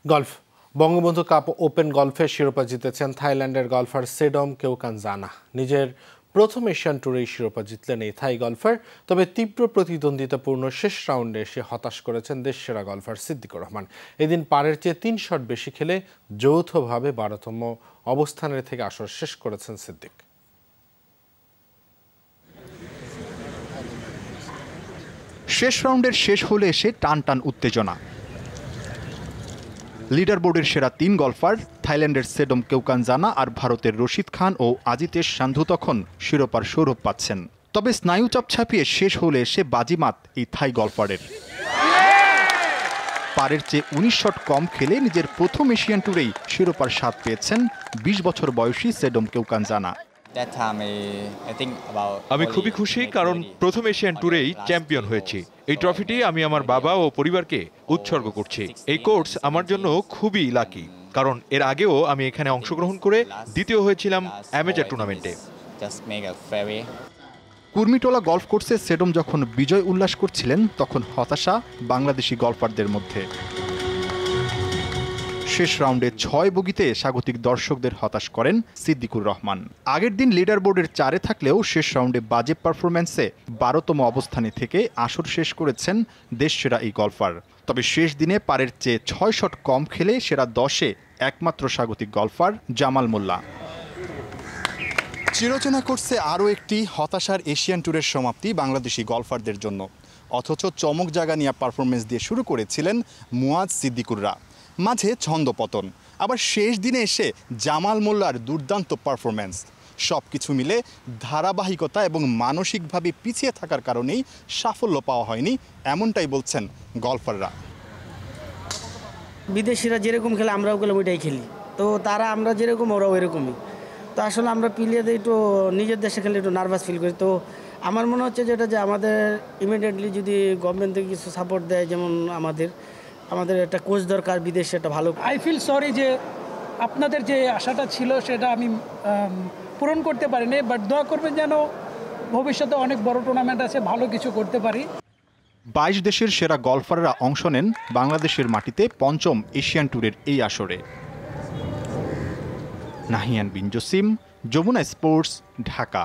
Golf Bangabandhu cup open গলফের শিরোপা জিতেছেন থাইল্যান্ডের গলফার সেডম কেওকানজানা। নিজের প্রথম এশিয়ান ট্যুরেই শিরোপা জিতলেন এই থাই গলফার। তবে তীব্র প্রতিদ্বন্দ্বিতাপূর্ণ শেষ রাউন্ডে এসে হতাশ করেছেন দেশসেরা গলফার সিদ্দিকুর রহমান। এদিন পারের চেয়ে ৩ শট বেশি খেলে যৌথভাবে ১২তম অবস্থানের থেকে আসর শেষ করেছেন সিদ্দিক। শেষ রাউন্ডের শেষ হলে এসে টান টান উত্তেজনা। লিডার বোর্ডের সেরা ৩ গলফার থাইল্যান্ডের সেডম কেওকানজানা আর ভারতের রশিদ খান ও আজিতেশ সান্ধু তখন শিরোপার সৌরভ পাচ্ছেন। তবে স্নায়ুচাপ ছাপিয়ে শেষ হলে এসে বাজিমাত এই থাই গলফারের। পারের চেয়ে ১৯ শট কম খেলে নিজের প্রথম এশিয়ান ট্যুরেই শিরোপার স্বাদ পেয়েছেন ২০ বছর বয়সী সেডম কেওকানজানা। আমি খুবই খুশি, কারণ প্রথম এশিয়ান ট্যুরেই চ্যাম্পিয়ন হয়েছি। এই ট্রফিটি আমি আমার বাবা ও পরিবারকে উৎসর্গ করছি। এই কোর্স আমার জন্য খুবই লাকি, কারণ এর আগেও আমি এখানে অংশগ্রহণ করে দ্বিতীয় হয়েছিলাম অ্যামেচার টুর্নামেন্টে। কুর্মিটোলা গলফ কোর্সে সেডম যখন বিজয় উল্লাস করছিলেন, তখন হতাশা বাংলাদেশি গলফারদের মধ্যে। শেষ রাউন্ডে ৬ বগিতে স্বাগতিক দর্শকদের হতাশ করেন সিদ্দিকুর রহমান। আগের দিন লিডার বোর্ডের ৪-এ থাকলেও শেষ রাউন্ডে বাজে পারফরম্যান্সে ১২তম অবস্থানে থেকে আসর শেষ করেছেন দেশসেরা এই গলফার। তবে শেষ দিনে পারের চেয়ে ৬ শট কম খেলে সেরা ১০-এ একমাত্র স্বাগতিক গলফার জামাল মোল্লা। চিরচেনা করছে আরও একটি হতাশার এশিয়ান ট্যুরের সমাপ্তি বাংলাদেশি গলফারদের জন্য। অথচ চমক জাগা নিয়ে পারফরমেন্স দিয়ে শুরু করেছিলেন মুয়াজ সিদ্দিকুররা, মাঝে ছন্দপতন, আবার শেষ দিনে এসে জামাল মোল্লার দুর্দান্ত পারফরমেন্স। সব কিছু মিলে ধারাবাহিকতা এবং মানসিকভাবে পিছিয়ে থাকার কারণেই সাফল্য পাওয়া হয়নি, এমনটাই বলছেন গলফাররা। বিদেশিরা যেরকম খেলে আমরাও গেলে ওইটাই খেলি, তো তারা আমরা যেরকম ওরাও এরকমই। তো আসলে আমরা প্লেয়ারদের একটু নিজের দেশে খেলে একটু নার্ভাস ফিল করি। তো আমার মনে হচ্ছে যেটা যে আমাদের ইমিডিয়েটলি যদি গভর্নমেন্ট থেকে কিছু সাপোর্ট দেয়, যেমন আমাদের একটা কোচ দরকার বিদেশে, একটা ভালো। আই ফিল সরি যে আপনাদের যে আশাটা ছিল সেটা আমি পূরণ করতে পারিনি, বাট দোয়া করবেন যেন ভবিষ্যতে অনেক বড় টুর্নামেন্ট আছে, ভালো কিছু করতে পারি। ২২ দেশের সেরা গলফাররা অংশ নেন বাংলাদেশের মাটিতে পঞ্চম এশিয়ান ট্যুরের এই আসরে। নাহিয়ান বিন জসিম, যমুনা স্পোর্টস, ঢাকা।